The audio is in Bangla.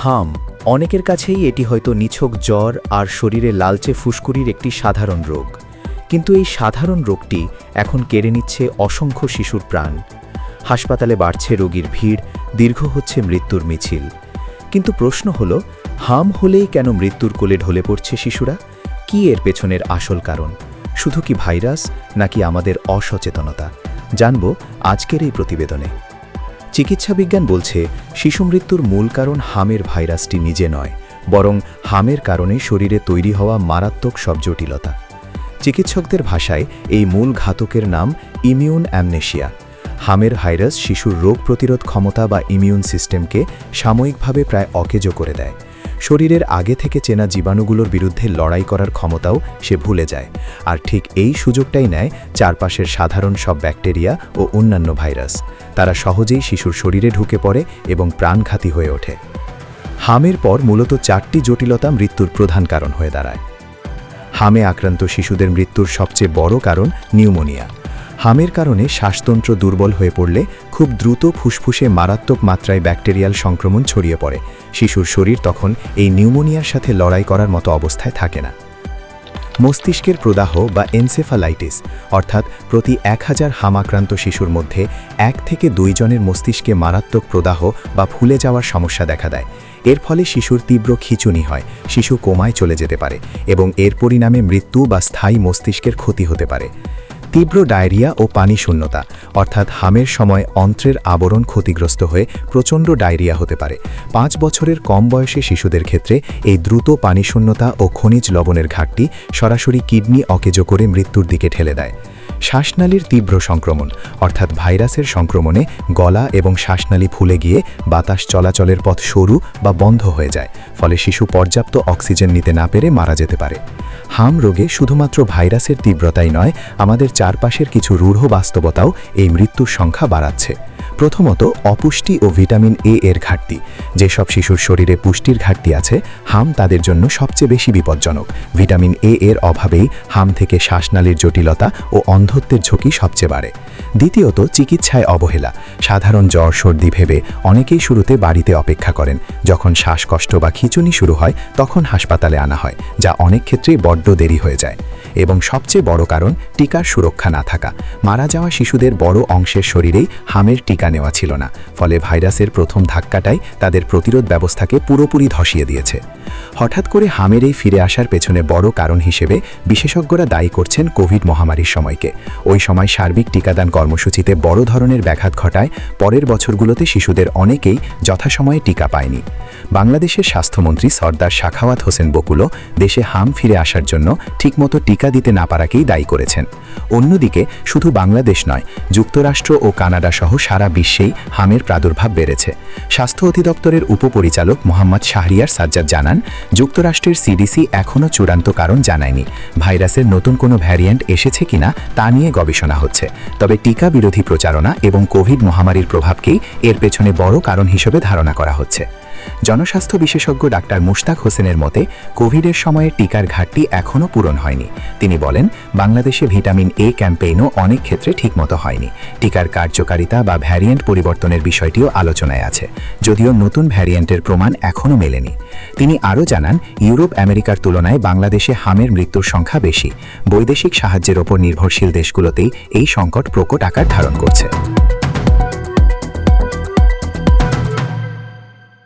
হাম, অনেকের কাছেই এটি হয়তো নিছক জ্বর আর শরীরে লালচে ফুসকুড়ির একটি সাধারণ রোগ। কিন্তু এই সাধারণ রোগটি এখন কেড়ে নিচ্ছে অসংখ্য শিশুর প্রাণ। হাসপাতালে বাড়ছে রোগীর ভিড়, দীর্ঘ হচ্ছে মৃত্যুর মিছিল। কিন্তু প্রশ্ন হলো, হাম হলেই কেন মৃত্যুর কোলে ঢলে পড়ছে শিশুরা? কি এর পেছনের আসল কারণ? শুধু কি ভাইরাস, নাকি আমাদের অসচেতনতা? জানব আজকের এই প্রতিবেদনে। চিকিৎসা বিজ্ঞান বলছে, শিশু মৃত্যুর মূল কারণ হামের ভাইরাসটি নিজে নয়, বরং হামের কারণে শরীরে তৈরি হওয়া মারাত্মক সব জটিলতা। চিকিৎসকদের ভাষায় এই মূল ঘাতকের নাম ইমিউন অ্যামনেশিয়া। হামের ভাইরাস শিশুর রোগ প্রতিরোধ ক্ষমতা বা ইমিউন সিস্টেমকে সাময়িকভাবে প্রায় অকেজো করে দেয়। শরীরের আগে থেকে চেনা জীবাণুগুলোর বিরুদ্ধে লড়াই করার ক্ষমতাও সে ভুলে যায়। আর ঠিক এই সুযোগটাই নেয় চারপাশের সাধারণ সব ব্যাকটেরিয়া ও অন্যান্য ভাইরাস। তারা সহজেই শিশুর শরীরে ঢুকে পড়ে এবং প্রাণঘাতী হয়ে ওঠে। হামের পর মূলত 4টি জটিলতা মৃত্যুর প্রধান কারণ হয়ে দাঁড়ায়। হামে আক্রান্ত শিশুদের মৃত্যুর সবচেয়ে বড় কারণ নিউমোনিয়া। হামের কারণে শ্বাসতন্ত্র দুর্বল হয়ে পড়লে খুব দ্রুত ফুসফুসে মারাত্মক মাত্রায় ব্যাকটেরিয়াল সংক্রমণ ছড়িয়ে পড়ে। শিশুর শরীর তখন এই নিউমোনিয়ার সাথে লড়াই করার মতো অবস্থায় থাকে না। মস্তিষ্কের প্রদাহ বা এনসেফালাইটিস, অর্থাৎ প্রতি 1000 হাম আক্রান্ত শিশুর মধ্যে 1 থেকে 2 জনের মস্তিষ্কে মারাত্মক প্রদাহ বা ফুলে যাওয়ার সমস্যা দেখা দেয়। এর ফলে শিশুর তীব্র খিঁচুনি হয়, শিশু কোমায় চলে যেতে পারে এবং এর পরিণামে মৃত্যু বা স্থায়ী মস্তিষ্কের ক্ষতি হতে পারে। তীব্র ডায়রিয়া ও পানি শূন্যতা, অর্থাৎ হামের সময় অন্ত্রের আবরণ ক্ষতিগ্রস্ত হয়ে প্রচণ্ড ডায়রিয়া হতে পারে। 5 বছরের কম বয়সী শিশুদের ক্ষেত্রে এই দ্রুত পানি শূন্যতা ও খনিজ লবণের ঘাটতি সরাসরি কিডনি অকেজো করে মৃত্যুর দিকে ঠেলে দেয়। শ্বাসনালীর তীব্র সংক্রমণ, অর্থাৎ ভাইরাসের সংক্রমণে গলা এবং শ্বাসনালী ফুলে গিয়ে বাতাস চলাচলের পথ সরু বা বন্ধ হয়ে যায়, ফলে শিশু পর্যাপ্ত অক্সিজেন নিতে না পেরে মারা যেতে পারে। হাম রোগে শুধুমাত্র ভাইরাসের তীব্রতাই নয়, আমাদের চারপাশের কিছু রূঢ় বাস্তবতাও এই মৃত্যুর সংখ্যা বাড়াচ্ছে। প্রথমত, অপুষ্টি ও ভিটামিন এ এর ঘাটতি। যেসব শিশুর শরীরে পুষ্টির ঘাটতি আছে, হাম তাদের জন্য সবচেয়ে বেশি বিপজ্জনক। ভিটামিন এ এর অভাবেই হাম থেকে শ্বাসনালীর জটিলতা ও অন্ধত্বের ঝুঁকি সবচেয়ে বাড়ে। দ্বিতীয়ত, চিকিৎসায় অবহেলা। সাধারণ জ্বর সর্দি ভেবে অনেকেই শুরুতে বাড়িতে অপেক্ষা করেন। যখন শ্বাসকষ্ট বা খিঁচুনি শুরু হয়, তখন হাসপাতালে আনা হয়, যা অনেক ক্ষেত্রেই বড্ড দেরি হয়ে যায়। এবং সবচেয়ে বড় কারণ, টিকার সুরক্ষা না থাকা। মারা যাওয়া শিশুদের বড় অংশের শরীরেই হামের টিকা নেওয়া ছিল না, ফলে ভাইরাসের প্রথম ধাক্কাটাই তাদের প্রতিরোধ ব্যবস্থাকে পুরোপুরি ধসিয়ে দিয়েছে। হঠাৎ করে হামের এই ফিরে আসার পেছনে বড় কারণ হিসেবে বিশেষজ্ঞরা দায়ী করছেন কোভিড মহামারীর সময়কে। ওই সময় সার্বিক টিকাদান কর্মসূচিতে বড় ধরনের ব্যাঘাত ঘটায় পরের বছরগুলোতে শিশুদের অনেকেই যথাসময়ে টিকা পায়নি। বাংলাদেশের স্বাস্থ্যমন্ত্রী সরদার সাখাওয়াত হোসেন বকুলও দেশে হাম ফিরে আসার জন্য ঠিকমতো টিকা দিতে না পারাকেই দায়ী করেছেন। অন্যদিকে শুধু বাংলাদেশ নয়, যুক্তরাষ্ট্র ও কানাডা সহ সারা বিশ্বেই হামের প্রাদুর্ভাব বেড়েছে। স্বাস্থ্য অধিদপ্তরের উপপরিচালক মোহাম্মদ শাহরিয়ার সাজ্জাদ জানান, যুক্তরাষ্ট্রের সিডিসি এখনও চূড়ান্ত কারণ জানায়নি। ভাইরাসের নতুন কোনো ভ্যারিয়েন্ট এসেছে কিনা তা নিয়ে গবেষণা হচ্ছে। তবে টিকা বিরোধী প্রচারণা এবং কোভিড মহামারীর প্রভাবকেই এর পেছনে বড় কারণ হিসেবে ধারণা করা হচ্ছে। জনস্বাস্থ্য বিশেষজ্ঞ ডাক্তার মুশতাক হোসেনের মতে, কোভিডের সময়ে টিকার ঘাটতি এখনও পূরণ হয়নি। তিনি বলেন, বাংলাদেশে ভিটামিন এ ক্যাম্পেইনও অনেক ক্ষেত্রে ঠিকমতো হয়নি। টিকার কার্যকারিতা বা ভ্যারিয়েন্ট পরিবর্তনের বিষয়টিও আলোচনায় আছে, যদিও নতুন ভ্যারিয়েন্টের প্রমাণ এখনও মেলেনি। তিনি আরও জানান, ইউরোপ আমেরিকার তুলনায় বাংলাদেশে হামের মৃত্যুর সংখ্যা বেশি। বৈদেশিক সাহায্যের ওপর নির্ভরশীল দেশগুলোতেই এই সংকট প্রকট আকার ধারণ করছে।